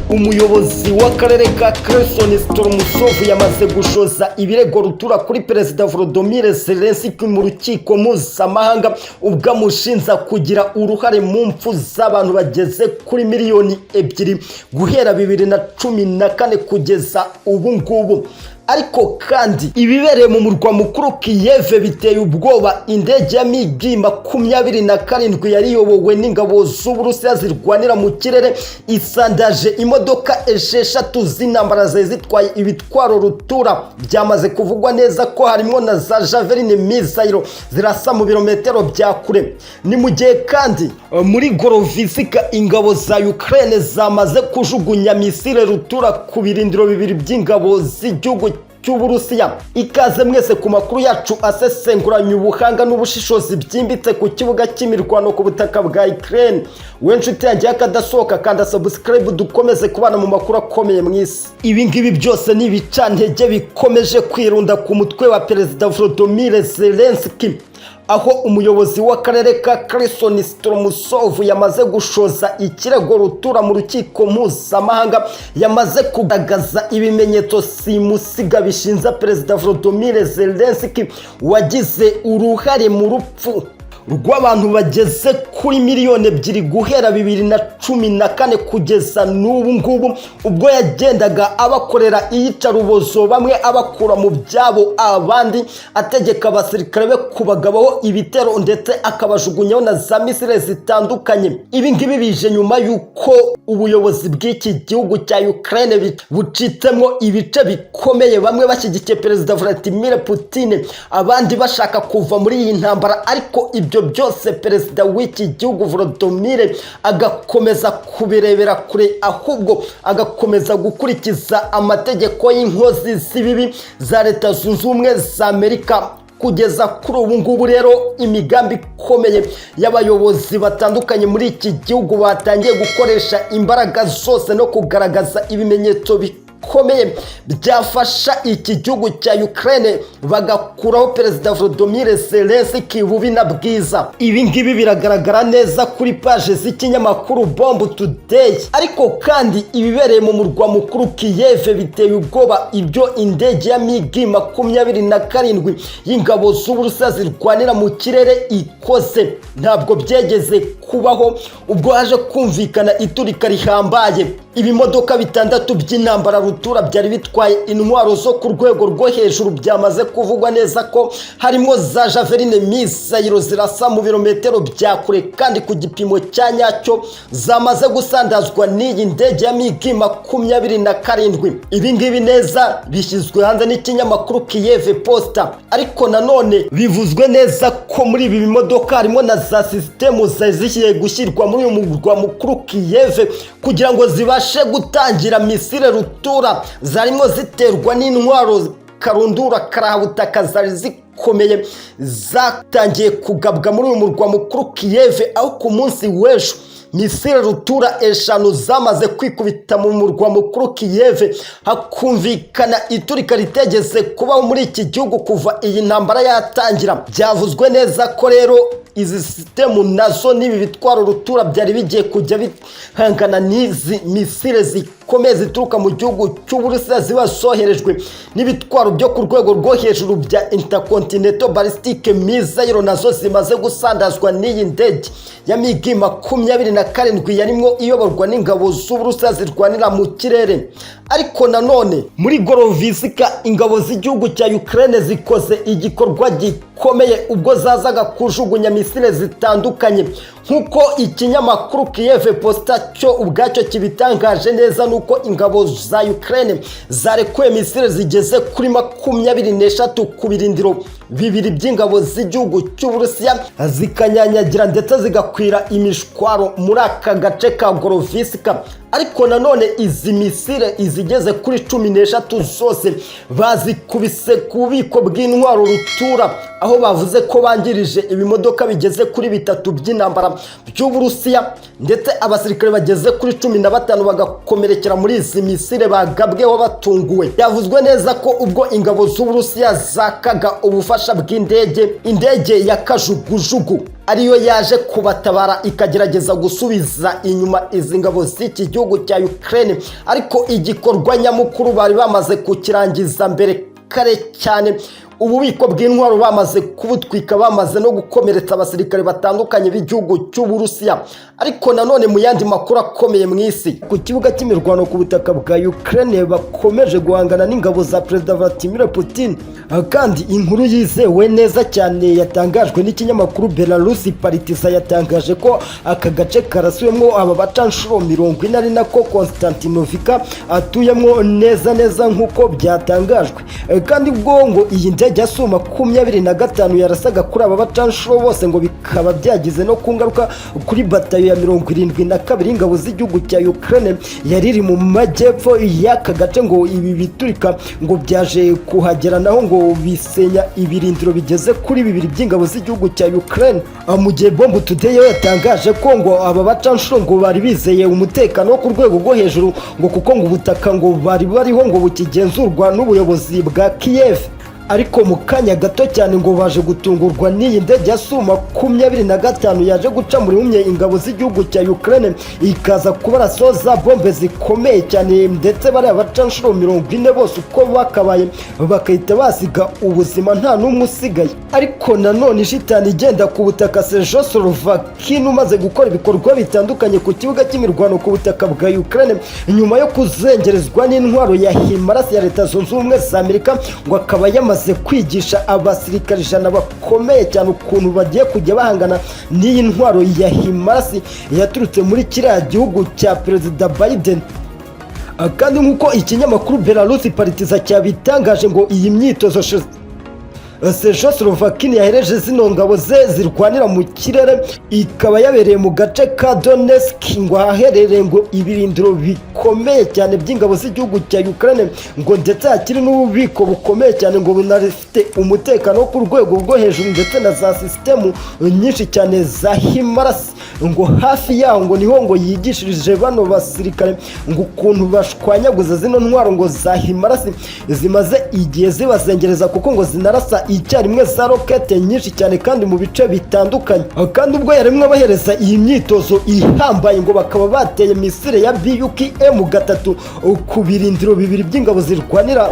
umuyobozi w'akarere ka Kherson Stormusov yamaze gushoza ibirego rutura kuri perezida Volodymyr Zelensky mu rukiko mpuzamahanga ubwo amushinja kugira uruhare mu mpfu z'abantu bageze kuri miliyoni 2 guhera 2014 kugeza ubu ngubu. Ariko kandi ibibereye mu murwa mukuru Kiev biteye ubwoba. Indege ya MiG-27 yariyobowe n'ingabo z'Uburusiya zirwanira mu kirere isandaje imodoka 6 z'intambara zitwaye ibitwaro rutura. Byamaze kuvugwa neza ko harimo na za Javelin missile zirasa mu birometero bya kure. Ni mu gihe kandi muri Gorovisika ingabo za Ukraine zamaze kujugunya misile rutura ku birindiro bibiri by'ingabo z'igihugu cy'Uburusiya. Ikaze mwese ku makuru yacu asesenguranye ubuhanga n'ubushishozi byimbitse ku kibuga cy'imirwano ku butaka bwa Ukraine. Nshuti yanjye akadasohoka kandi subscribe dukomeze kubana mu makuru akomeye mw'isi. Ibi ngibi byose ni ibicantege bikomeje kwirunda ku mutwe wa perezida Volodymyr Zelensky, aho umuyobozi w'akarere ka Kherson Stormusov yamaze gushoza ikirego rutura mu rukiko mpuzamahanga. Yamaze kugaragaza ibimenyetso simusiga bishinja perezida Volodymyr Zelensky wagize uruhare mu rupfu rw'abantu bageze kuri miliyoni 2 guhera 2014 kugeza n'ubu ngubu, ubwo yagendaga abakorera iyicarubozo, bamwe abakura mu byabo, abandi ategeka abasirikare be kubagabaho ibitero ndetse akabajugunyaho na za misile zitandukanye. Ibi ngibi bije nyuma yuko ubuyobozi bw'iki gihugu cya Ukraine bucitsemo ibice bikomeye, bamwe bashyigikiye perezida Vladimir Putin, abandi bashaka kuva muri iyi ntambara. Ariko ibyo byose perezida w'iki gihugu Volodymyr agakomeza kubirebera kure, ahubwo agakomeza gukurikiza amategeko y'inkozi z'ibibi za Leta Zunze Ubumwe za Amerika. Kugeza kuri ubu ngubu rero imigambi ikomeye y'abayobozi batandukanye muri iki gihugu batangiye gukoresha imbaraga zose no kugaragaza ibimenyetso bikomeye byafasha iki gihugu cya Ukraine bagakuraho perezida Volodymyr Zelensky bubi na bwiza. Ibi ngibi biragaragara neza kuri page z'ikinyamakuru Bomb Today. Ariko kandi ibibereye mu murwa mukuru Kiev biteye ubwoba. Ibyo indege ya MiG-27 y'ingabo z'Uburusiya zirwanira mu kirere ikoze ntabwo byegeze kubaho ubwo haje kumvikana iturika rihambaye. Ibimodoka 6 by'intambara rutura byari bitwaye intwaro zo ku rwego rwo hejuru. Byamaze kuvugwa neza ko harimo za Javelin missile zirasa mu birometero bya kure kandi ku gipimo cya nyacyo zamaze gusandazwa n'iyi ndege ya MiG-27. Ibi ngibi neza bishyizwe hanze n'ikinyamakuru Kiev Post. Ariko nanone bivuzwe neza ko muri ibi bimodoka harimo na za systemu zishyiye gushyirwa muri uyu murwa mukuru Kiev kugira ngo zibashe gutangira misile rutura zarimo ziterwa n'intwaro karundura karahabutaka zari zikomeye zatangiye kugabwa muri uyu murwa mukuru Kiev, aho ku munsi w'ejo misile rutura 5 zamaze kwikubita mu murwa mukuru Kiev. Hakumvikana iturika ritegeze kubaho muri iki gihugu kuva iyi ntambara yatangira. Byavuzwe neza ko rero izi systemu nazo nibi bitwaro rutura byari bigiye kujya bihangana n'izi misile zikomeye zituruka mu gihugu cy'Uburusiya zibasoherejwe n'ibitwaro byo ku rwego rwo hejuru bya Intercontinental Ballistic Missile nazo zimaze gusandazwa n'iyi ndege ya MiG-27 yarimo iyoborwa n'ingabo z'Uburusiya zirwanira mu kirere. Ariko nanone muri Gorovisika ingabo z'igihugu cya Ukraine zikoze igikorwa gikomeye ubwo zazaga kujugunya misile zitandukanye. Nkuko ikinyamakuru Kiev Post cyo ubwacyo kibitangaje neza, nuko ingabo za Ukraine zarekuye misile zigeze kuri 23 ku birindiro bibiri by'ingabo z'igihugu cy'Uburusiya zikanyanyagira ndetse zigakwira imishwaro muri aka gace ka Gorovisika. Ariko nanone izi misile izigeze kuri 13 zose bazikubise ku bubiko bw'intwaro rutura, aho bavuze ko bangirije ibimodoka bigeze kuri 3 by'intambara by'Uburusiya ndetse abasirikare bageze kuri 15 bagakomerekera gukomerekera muri izi misile bagabweho batunguwe. Yavuzwe neza ko ubwo ingabo z'Uburusiya zakaga ubufasha bw'indege, indege ya kajugujugu ariyo yaje kubatabara ikagerageza gusubiza inyuma izi ngabo z'iki gihugu cya Ukraine, ariko igikorwa nyamukuru bari bamaze kukirangiza mbere kare cyane. Ububiko bw'intwaro bamaze kubutwika, bamaze no gukomeretsa abasirikare batandukanye b'igihugu cy'Uburusiya. Ariko nanone mu yandi makuru akomeye mu isi, ku kibuga cy'imirwano ku butaka bwa Ukraine bakomeje guhangana n'ingabo za Perezida Vladimir Putin. Kandi inkuru yizewe neza cyane yatangajwe n'ikinyamakuru Belarus Partizan yatangaje ko aka gace karasuwemo aba bacanshuro 40 ari nako Konstantinovka atuyemo neza nk'uko byatangajwe. Kandi ubwo ngo iyi ndege ya Su-25 yarasaga kuri aba bacanshuro bose, ngo bikaba byagize no kungaruka kuri batayo ya 72 ingabo z'igihugu cya Ukraine yari iri mu majyepfo y'aka gace. Ngo ibi biturika ngo byaje kuhagera naho ngo bisenya ibirindiro bigeze kuri 2 by'ingabo z'igihugu cya Ukraine. Mu gihe Bomb Today yatangaje ko ngo aba bacanshuro ngo bari bizeye umutekano wo ku rwego rwo hejuru, ngo kuko ngo ubutaka ngo bari bariho ngo bukigenzurwa n'ubuyobozi bwa Kiev. Ariko mu kanya gato cyane ngo baje gutungurwa n'iyi ndege ya Su-25 yaje guca muri umwe ingabo z'igihugu cya Ukraine, ikaza kubarasoza bombe zikomeye cyane, ndetse bari abacanshuro 40 bose uko bakabaye bakahita basiga ubuzima nta n'umwe usigaye. Ariko nanone shitani igenda ku butaka, Czechoslovakia umaze gukora ibikorwa bitandukanye ku kibuga cy'imirwano ku butaka bwa Ukraine nyuma yo kuzengerezwa n'intwaro ya HIMARS ya Leta Zunze Ubumwe za Amerika, ngo akaba yamaze kwigisha abasirikare 100 bakomeye cyane ukuntu bagiye kujya bahangana n'iyi ntwaro ya HIMARS yaturutse muri kiriya gihugu cya Perezida Biden. Kandi nk'uko ikinyamakuru Belarus Partizan cyabitangaje, ngo iyi myitozo Czechoslovakia yahereje zino ngabo ze zirwanira mu kirere, ikaba yabereye mu gace ka Donetsk, ngo aherereye ngo ibirindiro bikomeye cyane by'ingabo z'igihugu cya Ukraine, ngo ndetse hakiri n'ububiko bukomeye cyane, ngo bunafite umutekano ku rwego rwo hejuru, ndetse na za systemu nyinshi cyane za HIMARS. Ngo hafi yaho ngo niho ngo yigishirije bano basirikare ngo ukuntu bashwanyaguza zino ntwaro ngo za HIMARS zimaze igihe zibazengereza, kuko ngo zinarasa icyarimwe za rokete nyinshi cyane kandi mu bice bitandukanye. Kandi ubwo yarimwe abahereza iyi myitozo ihambaye, ngo bakaba bateye misile ya BUK-M3 ku birindiro 2 by'ingabo zirwanira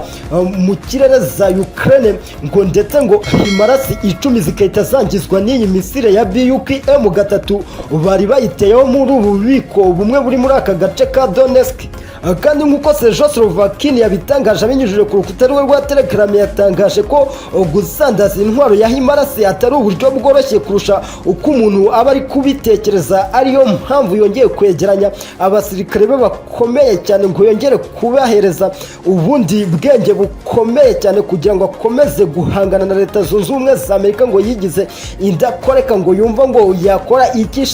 mu kirere za Ukraine, ngo ndetse ngo HIMARS 10 zikahita zangizwa n'iyi misile ya BUK-M3 bari bayiteyeho muri ubu bubiko bumwe buri muri aka gace ka Donetsk. Kandi nk'uko Czechoslovakia yabitangaje abinyujije ku rukuta rwe rwa Telegram, yatangaje ko gusandaza intwaro ya HIMARS atari uburyo bworoshye kurusha uko umuntu aba ari kubitekereza, ariyo mpamvu yongeye kwegeranya abasirikare be bakomeye cyane, ngo yongere kubahereza ubundi bwenge bukomeye cyane kugira ngo akomeze guhangana na Leta Zunze Ubumwe za Amerika, ngo yigize indakoreka, ngo yumva ngo yakora iki